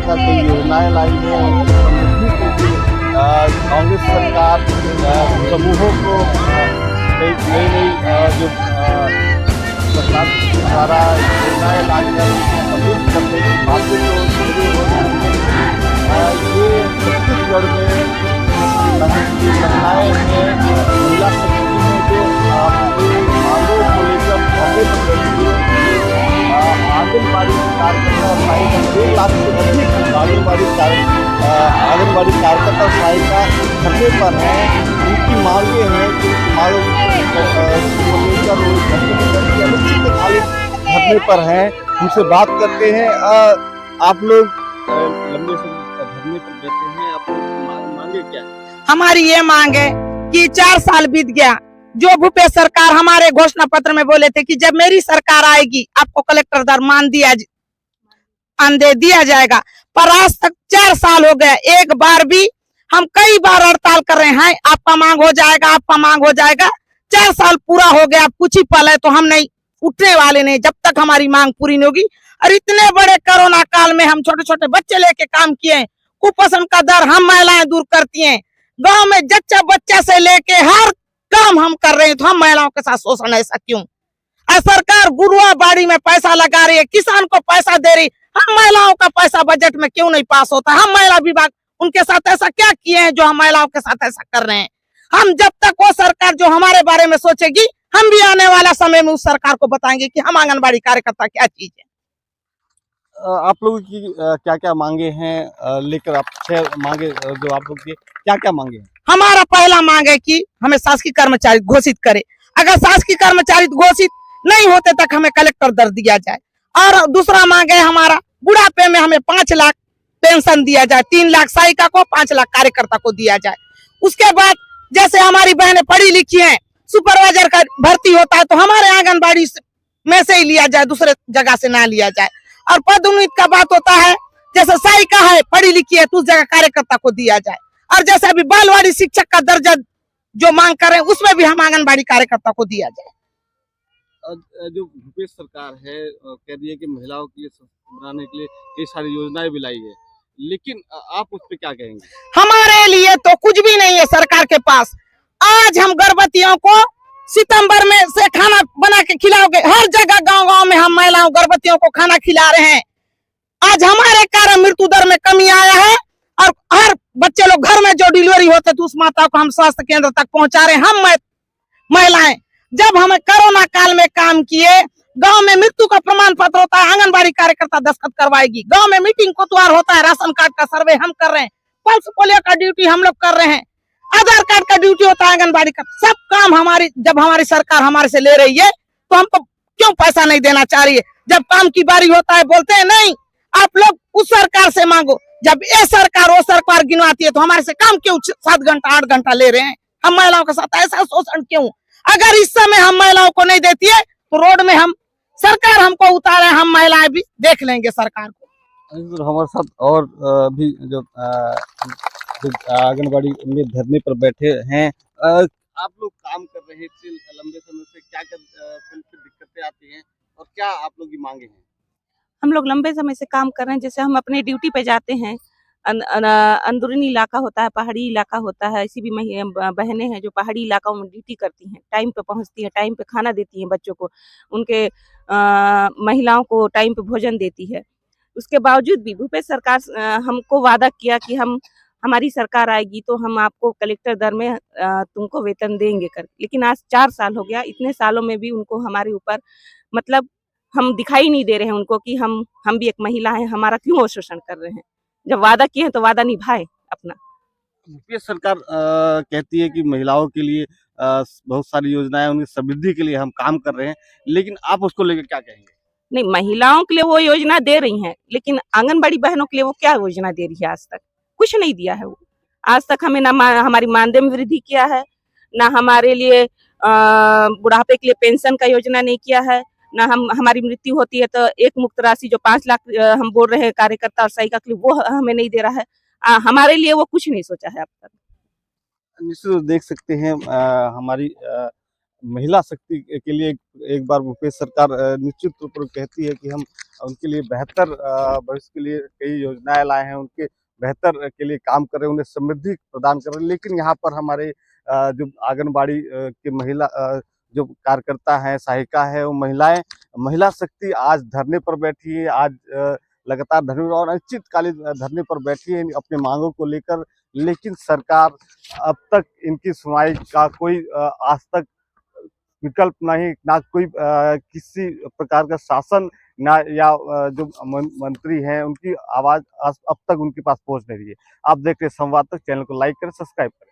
प्रकार की योजनाएं लाई हैं, समृद्धि के लिए कांग्रेस सरकार समूहों को नई नई जो सरकार द्वारा योजनाएं लाकर समृद्ध करने की बातें जो शुरू हो रही हैं, ये छत्तीसगढ़ में महिलाएं हैं, महिला शक्ति में जो अपनी मांगों को लेकर धरने पर बैठी है। आंगनबाड़ी कार्यकर्ता और सहायिका 1 लाख से अधिक आंगनबाड़ी कार्यकर्ता और सहायिका धरने पर हैं। उनकी मांगे हैं कि मांगों को लेकर वो अनिश्चितकालीन धरने पर हैं। उनसे बात करते हैं। आप लोग लंबे समय धरने पर बैठे हैं, आप लोग की मांगे क्या है? हमारी ये मांग है कि 4 साल बीत गया, जो भूपेश सरकार हमारे घोषणा पत्र में बोले थे कि जब मेरी सरकार आएगी आपको कलेक्टर दर मानदेय दिया जाएगा, पर आज तक 4 साल हो गए, एक बार भी हम कई बार हड़ताल कर रहे हैं, आपका मांग हो जाएगा, आपका मांग हो जाएगा। 4 साल पूरा हो गया, कुछ ही पल है तो हम नहीं उठने वाले नहीं जब तक हमारी मांग पूरी नहीं होगी। और इतने बड़े कोरोना काल में हम छोटे छोटे बच्चे लेके काम किए, कुपोषण का दर हम महिलाएं दूर करती हैं, गांव में जच्चा बच्चा से लेके हर काम हम कर रहे हैं, तो हम महिलाओं के साथ शोषण ऐसा क्यों? सरकार गुरुआ बाड़ी में पैसा लगा रही है, किसान को पैसा दे रही, हम महिलाओं का पैसा बजट में क्यों नहीं पास होता? हम महिला विभाग उनके साथ ऐसा क्या किए हैं जो हम महिलाओं के साथ ऐसा कर रहे हैं? हम जब तक वो सरकार जो हमारे बारे में सोचेगी, हम भी आने वाला समय में उस सरकार को बताएंगे कि हम आंगनबाड़ी कार्यकर्ता क्या चीज है। आप लोगों की क्या क्या मांगे हैं लेकर आप 6 मांगे जो आप लोग की क्या क्या मांगे हैं? हमारा पहला मांग है कि हमें शासकीय कर्मचारी घोषित करे, अगर शासकीय कर्मचारी घोषित नहीं होते तक हमें कलेक्टर दर दिया जाए। और दूसरा मांग है हमारा बुढ़ापे में हमें 5 लाख पेंशन दिया जाए, 3 लाख सहायिका को, 5 लाख कार्यकर्ता को दिया जाए। उसके बाद जैसे हमारी बहनें पढ़ी लिखी हैं, सुपरवाइजर का भर्ती होता है तो हमारे आंगनबाड़ी में से ही लिया जाए, दूसरे जगह से ना लिया जाए। और पदोन्नति का बात होता है, जैसे सहायिका है पढ़ी लिखी है तो उस जगह कार्यकर्ता को दिया जाए। और जैसे अभी बालवाड़ी शिक्षक का दर्जा जो मांग कर रहे हैं उसमें भी हम आंगनबाड़ी कार्यकर्ता को दिया जाए। जो भूपेश सरकार है कह रही है कि महिलाओं के लिए बनाने के लिए कई सारी योजनाएं भी लाई है, लेकिन आप उस पर क्या कहेंगे? हमारे लिए तो कुछ भी नहीं है सरकार के पास। आज हम गर्भवतियों को सितंबर में से खाना बना के खिलाओगे, हर जगह गांव गांव में हम महिलाओं गर्भवतियों को खाना खिला रहे हैं। आज हमारे कारण मृत्यु दर में कमी आया है और हर बच्चे लोग घर में जो डिलीवरी होते तो उस माता को हम स्वास्थ्य केंद्र तक पहुंचा रहे हैं। हम महिलाएं जब हमें कोरोना काल में काम किए, गांव में मृत्यु का प्रमाण पत्र होता है, आंगनबाड़ी कार्यकर्ता दस्तखत करवाएगी। गांव में मीटिंग कोतवाल होता है, राशन कार्ड का सर्वे हम कर रहे हैं, पल्स पोलियो का ड्यूटी हम लोग कर रहे हैं, आधार कार्ड का ड्यूटी होता है आंगनबाड़ी का। सब काम जब हमारी सरकार हमारे से ले रही है तो हमको क्यों पैसा नहीं देना चाह रही है? जब काम की बारी होता है बोलते हैं नहीं, आप लोग उस सरकार से मांगो। जब ये सरकार वो सरकार गिनवाती है तो हमारे से काम क्यों 7 घंटा 8 घंटा ले रहे हैं? हम महिलाओं के साथ ऐसा शोषण क्यों? अगर इस समय हम महिलाओं को नहीं देती है तो रोड में हम सरकार हमको उतारे, हम महिलाएं भी देख लेंगे सरकार को। हमारे साथ और भी जो आंगनबाड़ी में धरने पर बैठे हैं, आप लोग काम कर रहे थे लंबे समय से, क्या क्या दिक्कतें आती हैं और क्या आप लोग की मांगे हैं? हम लोग लंबे समय से काम कर रहे हैं, जैसे हम अपने ड्यूटी पे जाते हैं, अंदरूनी इलाका होता है, पहाड़ी इलाका होता है, ऐसी भी बहनें हैं जो पहाड़ी इलाकों में ड्यूटी करती हैं, टाइम पे पहुंचती हैं, टाइम पे खाना देती हैं बच्चों को, उनके महिलाओं को टाइम पे भोजन देती है। उसके बावजूद भी भूपेश सरकार हमको वादा किया कि हमारी सरकार आएगी तो हम आपको कलेक्टर दर में तुमको वेतन देंगे कर, लेकिन आज 4 साल हो गया, इतने सालों में भी उनको हमारे ऊपर मतलब हम दिखाई नहीं दे रहे हैं उनको कि हम भी एक महिला हैं, हमारा क्यों वो शोषण कर रहे हैं। जब वादा किए हैं तो वादा निभाए अपना। भूपेश सरकार कहती है कि महिलाओं के लिए बहुत सारी योजनाएं, उनकी समृद्धि के लिए हम काम कर रहे हैं, लेकिन आप उसको लेकर क्या कहेंगे? नहीं, महिलाओं के लिए वो योजना दे रही हैं, लेकिन आंगनबाड़ी बहनों के लिए वो क्या योजना दे रही है? आज तक कुछ नहीं दिया है वो। आज तक हमें ना हमारी मानदेय में वृद्धि किया है, ना हमारे लिए बुढ़ापे के लिए पेंशन का योजना नहीं किया है, ना हमारी मृत्यु होती है तो एक मुक्त राशि जो 5 लाख हम बोल रहे हैं कार्यकर्ता और सहायिका के लिए, वो हमें नहीं दे रहा है। हमारे लिए वो कुछ नहीं सोचा है अब तक। निश्चित देख सकते हैं हमारी महिला शक्ति के लिए एक बार भूपेश सरकार निश्चित रूप पर कहती है कि हम उनके लिए बेहतर भविष्य के लिए कई योजनाएं लाए हैं, उनके बेहतर के लिए काम कर रहे हैं, उन्हें समृद्धि प्रदान कर रहे हैं। लेकिन यहाँ पर हमारे जो आंगनबाड़ी के महिला जो कार्यकर्ता हैं, सहायिका है, वो महिला शक्ति आज धरने पर बैठी है। आज लगातार धरने और अनिश्चितकालीन धरने पर बैठी है अपनी मांगों को लेकर। लेकिन सरकार अब तक इनकी सुनवाई का कोई आज तक विकल्प नहीं, ना कोई किसी प्रकार का शासन ना या जो मंत्री हैं उनकी आवाज अब तक उनके पास पहुंच नहीं रही है। आप देख रहे हैं संवाद तक, चैनल को लाइक करें, सब्सक्राइब करें।